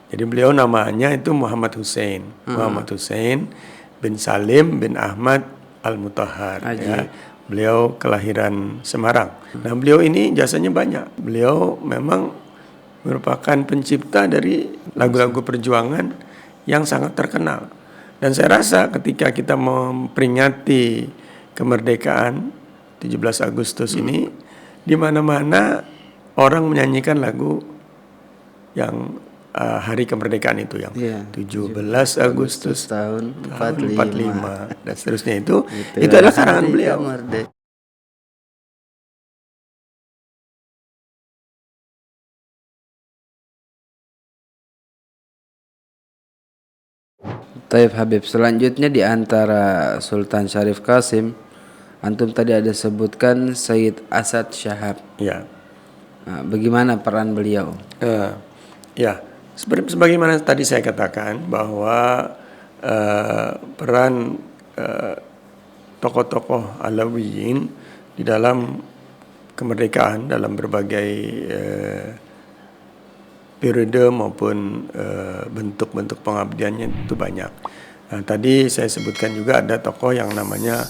Jadi beliau namanya itu Muhammad Hussein. Muhammad Hussein bin Salim bin Ahmad Al-Mutahhar ya. Beliau kelahiran Semarang. Nah, beliau ini jasanya banyak. Beliau memang merupakan pencipta dari lagu-lagu perjuangan yang sangat terkenal. Dan saya rasa ketika kita memperingati kemerdekaan 17 Agustus ini, di mana-mana orang menyanyikan lagu yang hari kemerdekaan itu yang 17 Agustus tahun 45 dan seterusnya itu adalah karangan beliau. Taib Habib, selanjutnya di antara Sultan Syarif Qasim, antum tadi ada sebutkan Sayyid Asad Syahab. Ya. Nah, bagaimana peran beliau? Ya, sebagaimana tadi saya katakan bahwa peran tokoh-tokoh Alawiyin di dalam kemerdekaan dalam berbagai periode maupun bentuk-bentuk pengabdiannya itu banyak. Nah, tadi saya sebutkan juga ada tokoh yang namanya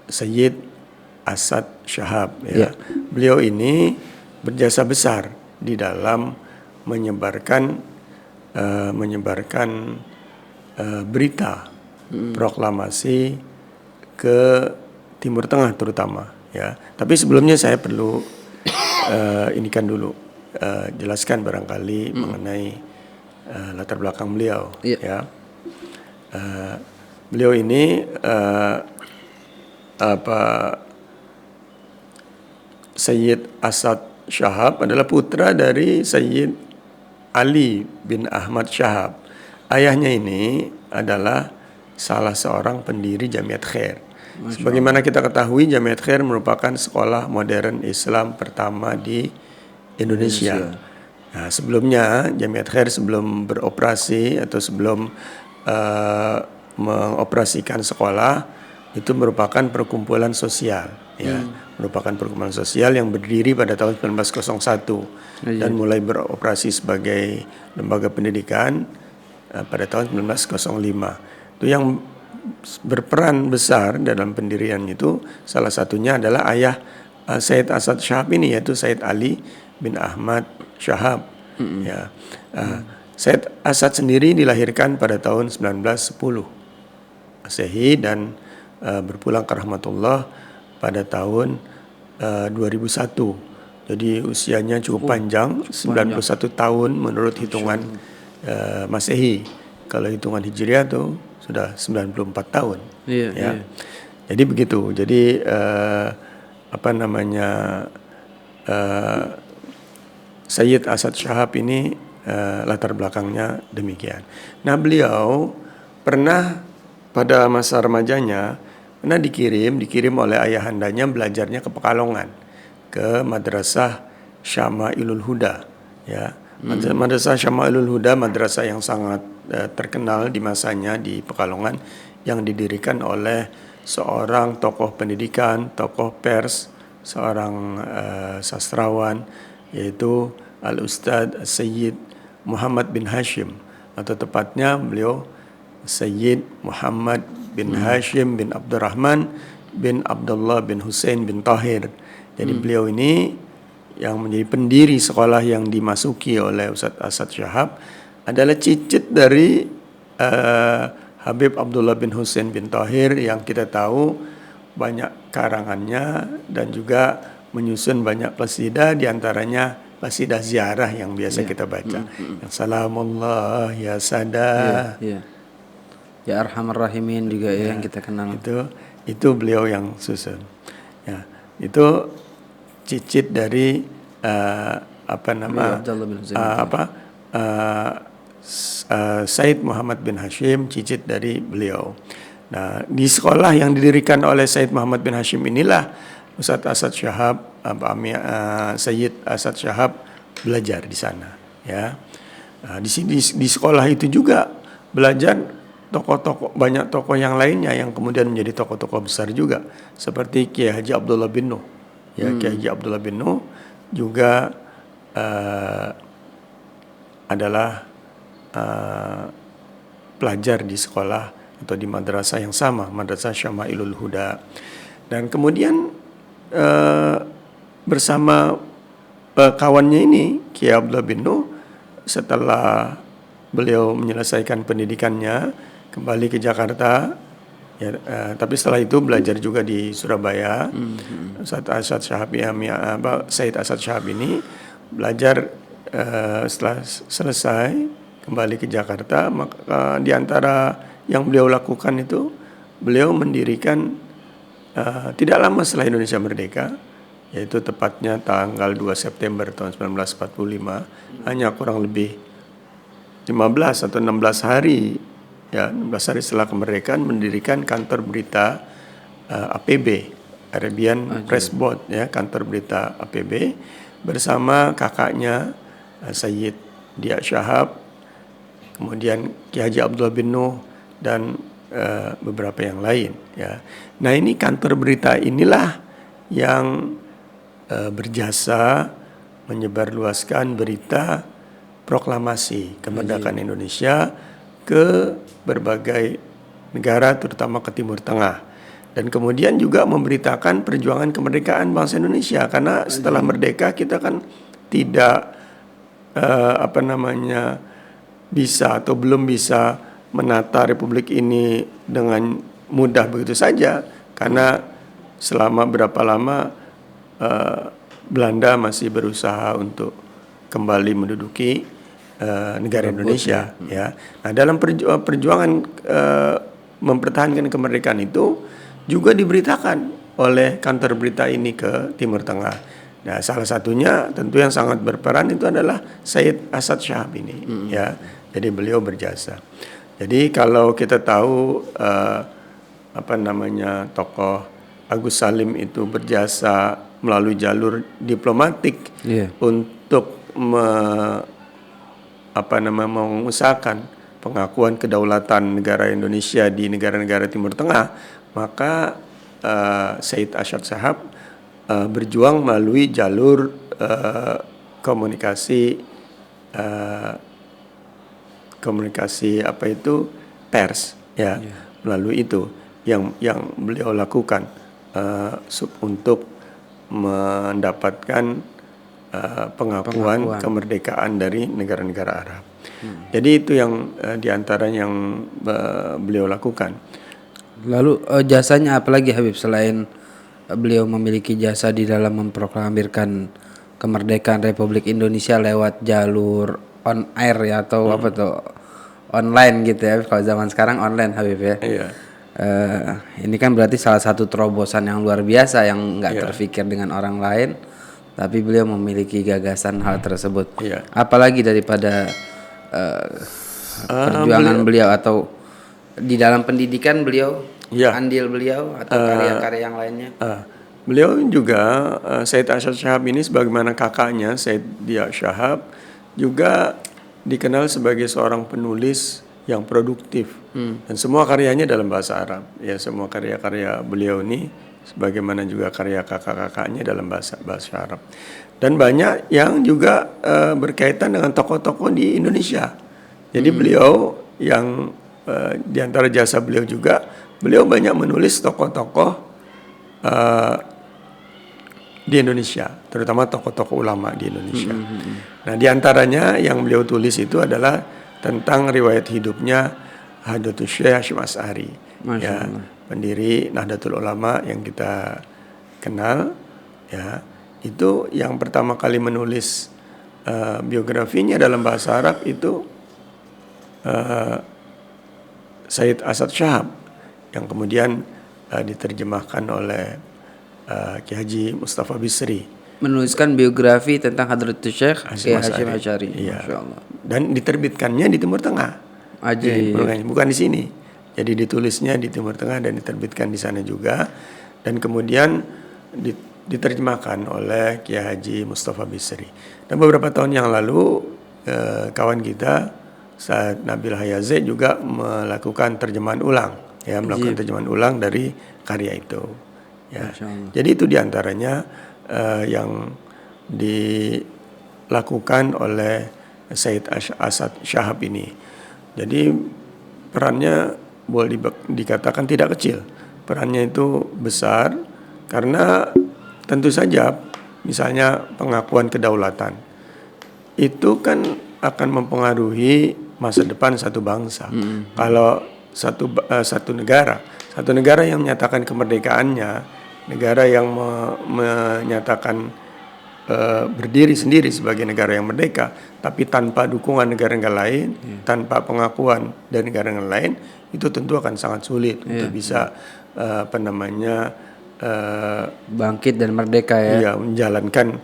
Sayyid Asad Syahab. Ya. Beliau ini berjasa besar di dalam menyebarkan berita proklamasi ke Timur Tengah terutama. Ya. Tapi sebelumnya saya perlu jelaskan barangkali mengenai latar belakang beliau. Ya. Beliau ini Sayyid Asad Syahab adalah putra dari Sayyid Ali bin Ahmad Syahab. Ayahnya ini adalah salah seorang pendiri Jamiat Khair. Sebagaimana kita ketahui, Jamiat Khair merupakan sekolah modern Islam pertama di Indonesia. Nah, sebelumnya Jamiat Khair sebelum beroperasi atau sebelum mengoperasikan sekolah itu merupakan perkumpulan sosial, ya, merupakan perkumpulan sosial yang berdiri pada tahun 1901 dan mulai beroperasi sebagai lembaga pendidikan pada tahun 1905. Itu yang berperan besar dalam pendirian itu salah satunya adalah ayah Sayyid Asad Syahab ini, yaitu Sayyid Ali bin Ahmad Syahab. Ya. Sayyid Asad sendiri dilahirkan pada tahun 1910 Masehi dan berpulang ke rahmatullah pada tahun 2001. Jadi usianya cukup panjang, 91 tahun menurut hitungan Masehi. Kalau hitungan Hijriah tuh sudah 94 tahun. Ya. Jadi begitu. Jadi Sayyid Asad Syahab ini latar belakangnya demikian. Nah, beliau pernah pada masa remajanya pernah dikirim oleh ayahandanya belajarnya ke Pekalongan, ke Madrasah Syama'ilul Huda, ya. Madrasah Syama'ilul Huda, madrasah yang sangat terkenal di masanya di Pekalongan, yang didirikan oleh seorang tokoh pendidikan, tokoh pers, seorang sastrawan, yaitu Al-Ustadz Sayyid Muhammad bin Hashim, atau tepatnya beliau Sayyid Muhammad bin Hashim bin Abdurrahman bin Abdullah bin Hussein bin Tahir. Jadi beliau ini yang menjadi pendiri sekolah yang dimasuki oleh Ustadz Asad Syahab adalah cicit dari Habib Abdullah bin Hussein bin Tahir yang kita tahu banyak karangannya dan juga menyusun banyak qasidah, diantaranya qasidah ziarah yang biasa kita baca. Yang Salamullah ya Sada. Ya Arhamar Rahimin juga yang kita kenal. Itu beliau yang susun. Ya, itu cicit dari Said Muhammad bin Hashim, cicit dari beliau. Nah, di sekolah yang didirikan oleh Said Muhammad bin Hashim inilah Ustadz Asad Syahab, Sayyid Asad Syahab belajar di sana. Ya, nah, di sekolah itu juga belajar banyak tokoh yang lainnya yang kemudian menjadi tokoh-tokoh besar juga, seperti Kiai Haji Abdullah bin Nuh. Ya, Kiai Haji Abdullah bin Nuh juga adalah pelajar di sekolah atau di madrasah yang sama, Madrasah Syama'ilul Huda. Dan kemudian bersama kawannya ini, Kiai Abdullah bin Nuh, setelah beliau menyelesaikan pendidikannya kembali ke Jakarta, ya, tapi setelah itu belajar juga di Surabaya. Said Asad Syahab ini belajar, setelah selesai kembali ke Jakarta, maka di antara yang beliau lakukan itu beliau mendirikan tidak lama setelah Indonesia merdeka, yaitu tepatnya tanggal 2 September tahun 1945, hanya kurang lebih 15 atau 16 hari, ya 16 hari setelah kemerdekaan, mendirikan kantor berita APB, Arabian Press Board, ya, kantor berita APB, bersama kakaknya Sayyid Dia Syahab, kemudian Ki Haji Abdullah bin Nuh, dan beberapa yang lain, ya. Nah, ini kantor berita inilah yang berjasa menyebarluaskan berita proklamasi kemerdekaan Indonesia ke berbagai negara, terutama ke Timur Tengah, dan kemudian juga memberitakan perjuangan kemerdekaan bangsa Indonesia, karena setelah merdeka kita kan tidak bisa atau belum bisa menata republik ini dengan mudah begitu saja, karena selama berapa lama Belanda masih berusaha untuk kembali menduduki negara Indonesia, ya. Nah, dalam perjuangan mempertahankan kemerdekaan itu juga diberitakan oleh kantor berita ini ke Timur Tengah. Nah, salah satunya tentu yang sangat berperan itu adalah Said Asad Syahab ini, ya. Jadi beliau berjasa. Jadi kalau kita tahu tokoh Agus Salim itu berjasa melalui jalur diplomatik untuk mengusahakan pengakuan kedaulatan negara Indonesia di negara-negara Timur Tengah, maka Said Asad Syahab berjuang melalui jalur komunikasi pers, ya, melalui itu yang beliau lakukan untuk mendapatkan pengakuan kemerdekaan dari negara-negara Arab. Jadi itu yang diantara yang beliau lakukan. Lalu jasanya apalagi Habib, selain beliau memiliki jasa di dalam memproklamirkan kemerdekaan Republik Indonesia lewat jalur on air, ya, atau online gitu ya, kalau zaman sekarang online, Habib, ya. Iya. Ini kan berarti salah satu terobosan yang luar biasa yang nggak terfikir dengan orang lain, tapi beliau memiliki gagasan hal tersebut. Iya. Apalagi daripada perjuangan beliau atau di dalam pendidikan beliau, andil beliau atau karya-karya yang lainnya. Beliau juga Said Asad Syahab ini sebagaimana kakaknya Said Dia Syahab juga dikenal sebagai seorang penulis yang produktif, dan semua karyanya dalam bahasa Arab, ya. Semua karya-karya beliau ini sebagaimana juga karya kakak-kakaknya dalam bahasa Arab, dan banyak yang juga berkaitan dengan tokoh-tokoh di Indonesia. Jadi beliau yang di antara jasa beliau juga, beliau banyak menulis tokoh-tokoh di Indonesia, terutama tokoh-tokoh ulama di Indonesia. Nah, di antaranya yang beliau tulis itu adalah tentang riwayat hidupnya Hadratus Syekh Hasyim Asy'ari, ya, pendiri Nahdlatul Ulama yang kita kenal, ya. Itu yang pertama kali menulis biografinya dalam bahasa Arab itu Said Asad Syahab, yang kemudian diterjemahkan oleh Ki Haji Mustafa Bisri. Menuliskan biografi tentang Hadratus Syekh Hasyim Asy'ari. Iya. Masyaallah. Dan diterbitkannya di Timur Tengah. Bukan di sini. Jadi ditulisnya di Timur Tengah dan diterbitkan di sana juga. Dan kemudian diterjemahkan oleh Ki Haji Mustafa Bisri. Dan beberapa tahun yang lalu kawan kita Said Nabil Hayaze juga melakukan terjemahan ulang, ya, terjemahan ulang dari karya itu, ya. Jadi itu diantaranya yang dilakukan oleh Said Asad Shahab ini. Jadi perannya boleh dikatakan tidak kecil. Perannya itu besar karena tentu saja misalnya pengakuan kedaulatan itu kan akan mempengaruhi masa depan satu bangsa. Kalau satu negara yang menyatakan kemerdekaannya, negara yang menyatakan berdiri sendiri sebagai negara yang merdeka, tapi tanpa dukungan negara-negara lain, tanpa pengakuan dari negara-negara lain, itu tentu akan sangat sulit untuk bisa bangkit dan merdeka ya. Iya, menjalankan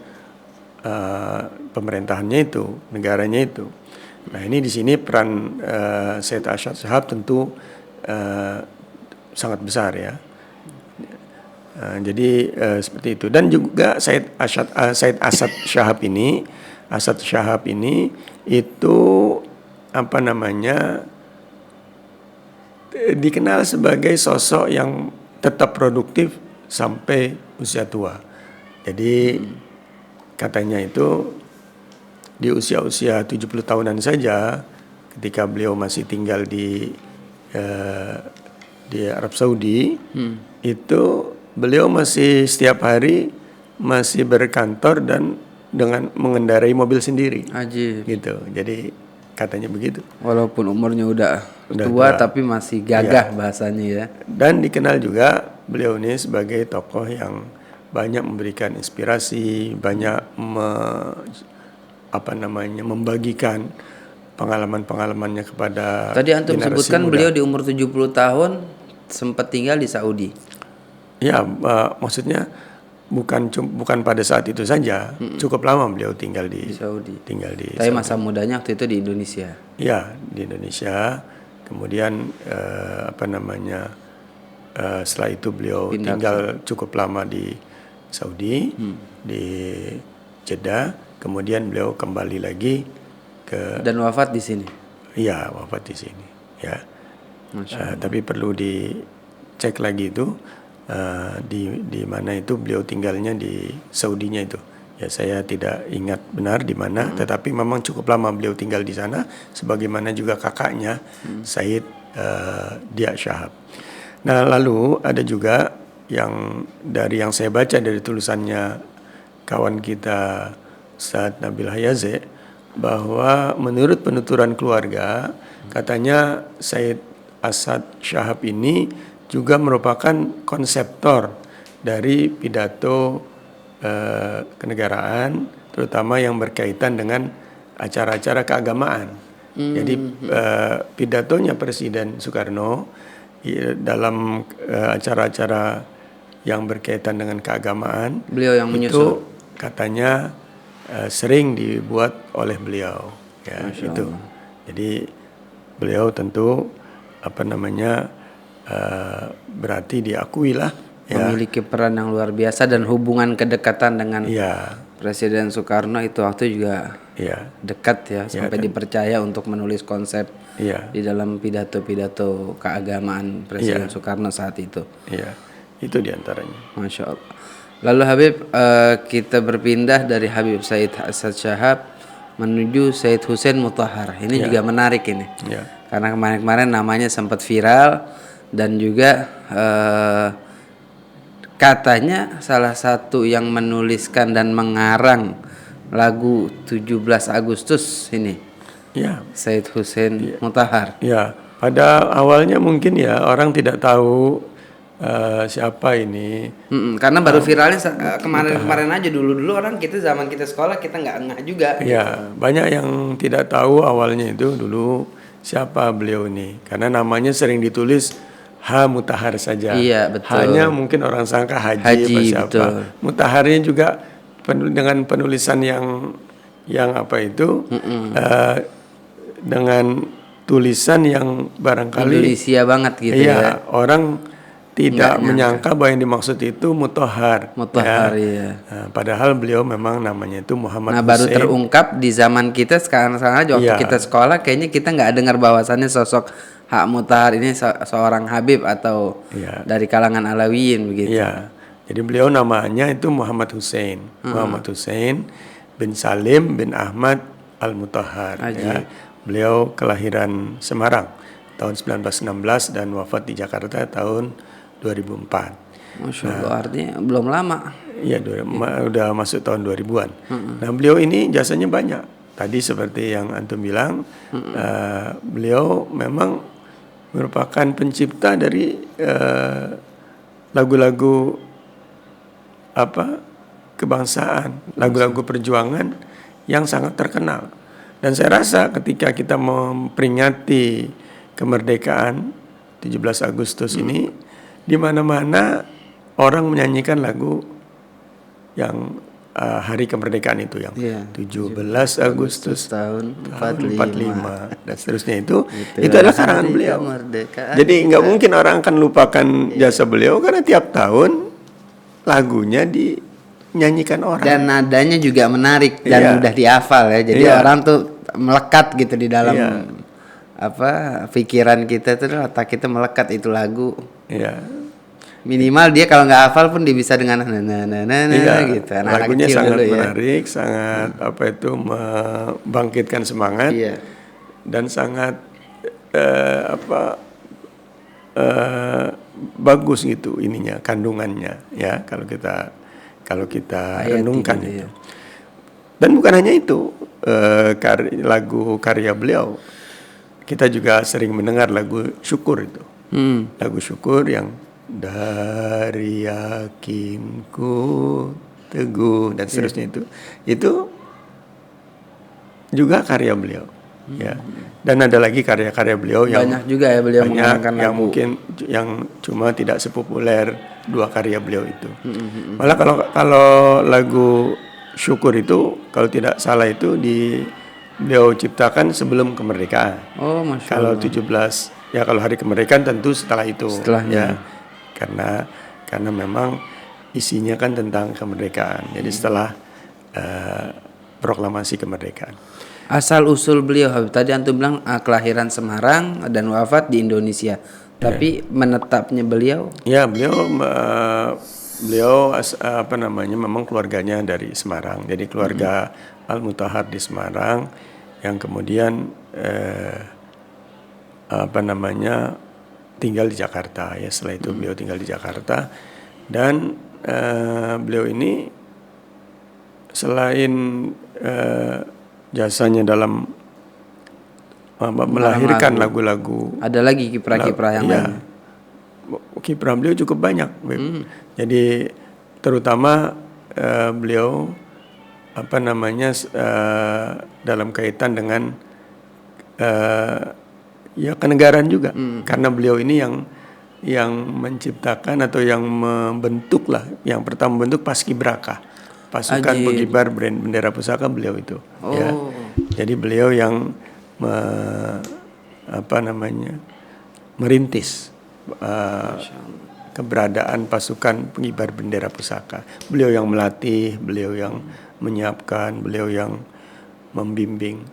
pemerintahannya itu, negaranya itu. Nah ini di sini peran Said Asad Shahab tentu sangat besar ya. Jadi seperti itu. Dan juga Said Asad Shahab ini itu dikenal sebagai sosok yang tetap produktif sampai usia tua. Jadi katanya itu di usia-usia 70 tahunan saja, ketika beliau masih tinggal di Arab Saudi, itu beliau masih setiap hari masih berkantor dan dengan mengendarai mobil sendiri. Ajib. Gitu. Jadi katanya begitu. Walaupun umurnya udah tua tapi masih gagah bahasanya ya. Dan dikenal juga beliau ini sebagai tokoh yang banyak memberikan inspirasi, banyak membagikan pengalaman-pengalamannya kepada tadi antum sebutkan muda. Beliau di umur 70 tahun sempat tinggal di Saudi. Ya, maksudnya bukan pada saat itu saja, cukup lama beliau tinggal di Saudi. Tapi masa mudanya waktu itu di Indonesia. Ya, di Indonesia. Kemudian setelah itu beliau tinggal cukup lama di Saudi, di Jeddah. Kemudian beliau kembali lagi dan wafat di sini. Iya, wafat di sini. Ya. Tapi perlu dicek lagi itu di mana itu beliau tinggalnya di Saudinya itu. Ya, saya tidak ingat benar di mana, tetapi memang cukup lama beliau tinggal di sana, sebagaimana juga kakaknya Said Dia Shahab. Nah, lalu ada juga yang saya baca dari tulisannya kawan kita Ustaz Nabil Hayaze, bahwa menurut penuturan keluarga, katanya Said Asad Shahab ini juga merupakan konseptor dari pidato kenegaraan, terutama yang berkaitan dengan acara-acara keagamaan. Jadi pidatonya Presiden Soekarno dalam acara-acara yang berkaitan dengan keagamaan, beliau yang menyusun. Itu katanya sering dibuat oleh beliau. Ya, itu. Jadi beliau tentu berarti diakui lah, memiliki peran yang luar biasa dan hubungan kedekatan dengan Presiden Soekarno itu waktu juga dekat ya, sampai dipercaya untuk menulis konsep di dalam pidato-pidato keagamaan Presiden Soekarno saat itu. Iya, itu diantaranya. Masya Allah. Lalu Habib, kita berpindah dari Habib Said Asad Shahab menuju Said Hussein Mutahhar. Ini juga menarik ini, karena kemarin-kemarin namanya sempat viral dan juga katanya salah satu yang menuliskan dan mengarang lagu 17 Agustus ini. Ya. Said Hussein Mutahhar. Ya, pada awalnya mungkin orang tidak tahu siapa ini. Karena baru viralnya kemarin aja, dulu orang kita zaman kita sekolah kita nggak ngeh juga. Ya, gitu. Banyak yang tidak tahu awalnya itu dulu siapa beliau ini, karena namanya sering ditulis H Mutahhar saja. Iya, betul. Hanya mungkin orang sangka Haji apa siapa. Betul. Mutahharnya juga dengan penulisan yang dengan tulisan yang barangkali Indonesia banget gitu ya. Orang tidak menyangka bahwa yang dimaksud itu Mutahhar. Iya. Padahal beliau memang namanya itu Muhammad Hussein. Baru terungkap di zaman kita sekarang aja waktu kita sekolah, kayaknya kita nggak dengar bahwasannya sosok Hak Mutahhar ini seorang Habib atau dari kalangan Alawiyin begitu. Iya. Jadi beliau namanya itu Muhammad Hussein. Muhammad Hussein bin Salim bin Ahmad Al-Mutahhar Haji. ya. Beliau kelahiran Semarang tahun 1916 dan wafat di Jakarta tahun 2004. Masya Allah, artinya belum lama. Iya, udah masuk tahun 2000-an. Nah, beliau ini jasanya banyak. Tadi seperti yang antum bilang, beliau memang merupakan pencipta dari lagu-lagu kebangsaan, lagu-lagu perjuangan yang sangat terkenal. Dan saya rasa ketika kita memperingati kemerdekaan 17 Agustus ini, di mana-mana orang menyanyikan lagu yang hari kemerdekaan itu yang 17 Agustus tahun 45 dan seterusnya itu adalah karangan beliau. Jadi nggak mungkin orang akan lupakan jasa beliau karena tiap tahun lagunya dinyanyikan orang. Dan nadanya juga menarik dan mudah dihafal ya. Jadi orang tuh melekat gitu di dalam pikiran kita tuh, otak kita melekat itu lagu. Iya. Minimal dia kalau nggak hafal pun dia bisa dengan gitu. Lagunya sangat menarik, sangat membangkitkan semangat dan sangat bagus gitu ininya, kandungannya ya kalau kita renungkan itu. Dan bukan hanya itu, lagu karya beliau, kita juga sering mendengar lagu syukur itu. Lagu syukur yang dari yakinku teguh dan seterusnya itu juga karya beliau ya. Dan ada lagi karya-karya beliau yang banyak juga ya beliau mengangkat yang lagu. Mungkin yang cuma tidak sepopuler dua karya beliau itu. Malah kalau lagu syukur itu kalau tidak salah itu beliau ciptakan sebelum kemerdekaan. Oh, Masya kalau Allah. 17 ya, kalau hari kemerdekaan tentu setelah itu. Setelahnya. Ya. Karena memang isinya kan tentang kemerdekaan. Jadi setelah proklamasi kemerdekaan. Asal usul beliau, Habib, tadi antum bilang kelahiran Semarang dan wafat di Indonesia. Tapi menetapnya beliau? Ya, beliau memang keluarganya dari Semarang. Jadi keluarga Al-Mutahhar di Semarang yang kemudian tinggal di Jakarta ya. Setelah itu beliau tinggal di Jakarta dan beliau ini selain jasanya dalam melahirkan lagu-lagu, ada lagi kiprah-kiprah yang lain. Kiprah beliau cukup banyak. Jadi terutama beliau dalam kaitan dengan kenegaraan juga, karena beliau ini yang menciptakan atau yang membentuk lah, yang pertama membentuk Paskibraka, pasukan pengibar bendera pusaka beliau itu. Ya. Jadi beliau yang merintis keberadaan pasukan pengibar bendera pusaka. Beliau yang melatih, beliau yang menyiapkan, beliau yang membimbing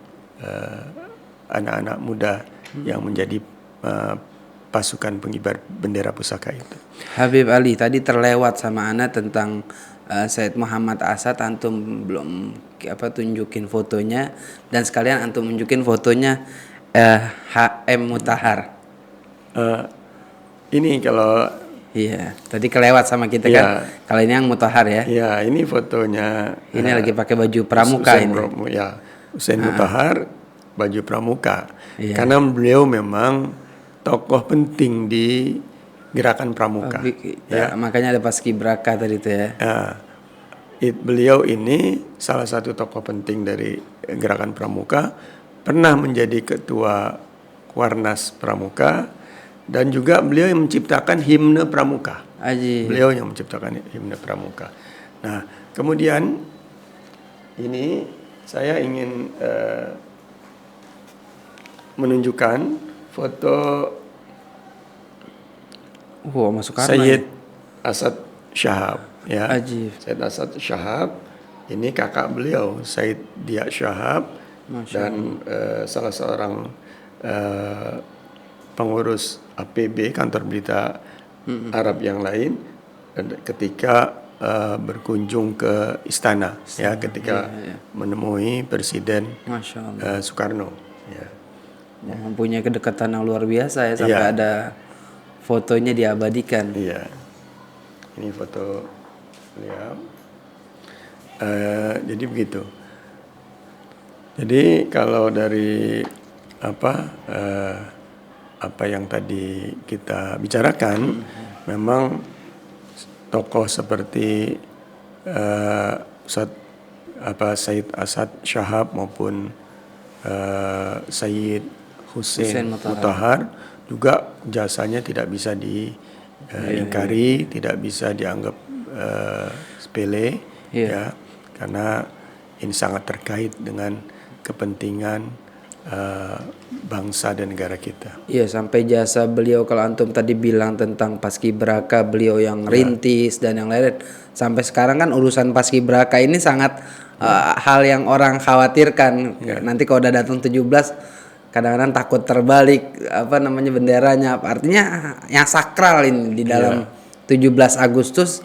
anak-anak muda yang menjadi pasukan pengibar bendera pusaka itu. Habib Ali, tadi terlewat sama ana tentang Said Muhammad Asad, antum belum tunjukin fotonya, dan sekalian antum tunjukin fotonya HM Mutahhar. Ini kalau tadi kelewat sama kita kan. Kalau ini yang Mutahhar ya. Iya, ini fotonya. Ini lagi pakai baju pramuka Husain Mutahhar baju pramuka. Karena beliau memang tokoh penting di gerakan pramuka. Makanya ada Paskibraka tadi itu ya. Beliau ini salah satu tokoh penting dari gerakan pramuka, pernah menjadi ketua Warnas Pramuka, dan juga beliau yang menciptakan himne pramuka. Beliau yang menciptakan himne pramuka. Nah, kemudian ini saya ingin menunjukkan foto Sayyid Asad Shahab ya. Sayyid Asad Shahab ini kakak beliau Said Dia Shahab dan salah seorang pengurus APB, kantor berita Arab yang lain, dan ketika berkunjung ke istana ya ketika menemui Presiden Masya Allah. Soekarno. Ya. Mempunyai kedekatan yang luar biasa ya sampai Iya. ada fotonya diabadikan. Iya. Ini foto beliau. Jadi begitu. Jadi kalau dari apa yang tadi kita bicarakan, memang tokoh seperti Said Asad Shahab maupun Sayyid Hussein Mutahar juga jasanya tidak bisa diingkari, tidak bisa dianggap sepele, ya, karena ini sangat terkait dengan kepentingan bangsa dan negara kita. Iya, sampai jasa beliau, kalau antum tadi bilang tentang paskibraka beliau yang rintis dan yang lain, sampai sekarang kan urusan paskibraka ini sangat hal yang orang khawatirkan. Nanti kalau udah datang 17 kadang-kadang takut terbalik benderanya. Artinya yang sakral ini di dalam 17 Agustus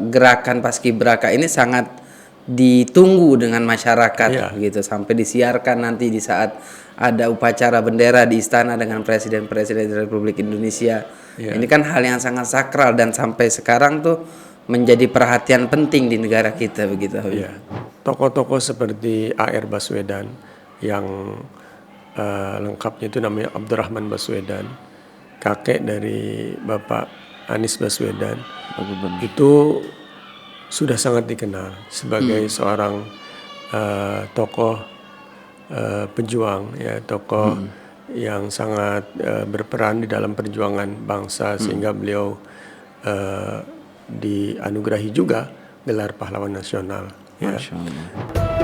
gerakan paskibraka ini sangat ditunggu dengan masyarakat gitu, sampai disiarkan nanti di saat ada upacara bendera di istana dengan presiden-presiden Republik Indonesia. Ini kan hal yang sangat sakral dan sampai sekarang tuh menjadi perhatian penting di negara kita begitu. Tokoh-tokoh seperti A.R. Baswedan yang lengkapnya itu namanya Abdurrahman Baswedan, kakek dari Bapak Anies Baswedan, itu sudah sangat dikenal sebagai seorang tokoh pejuang, ya, tokoh yang sangat berperan di dalam perjuangan bangsa, sehingga beliau dianugerahi juga gelar pahlawan nasional. Ya. Masya Allah.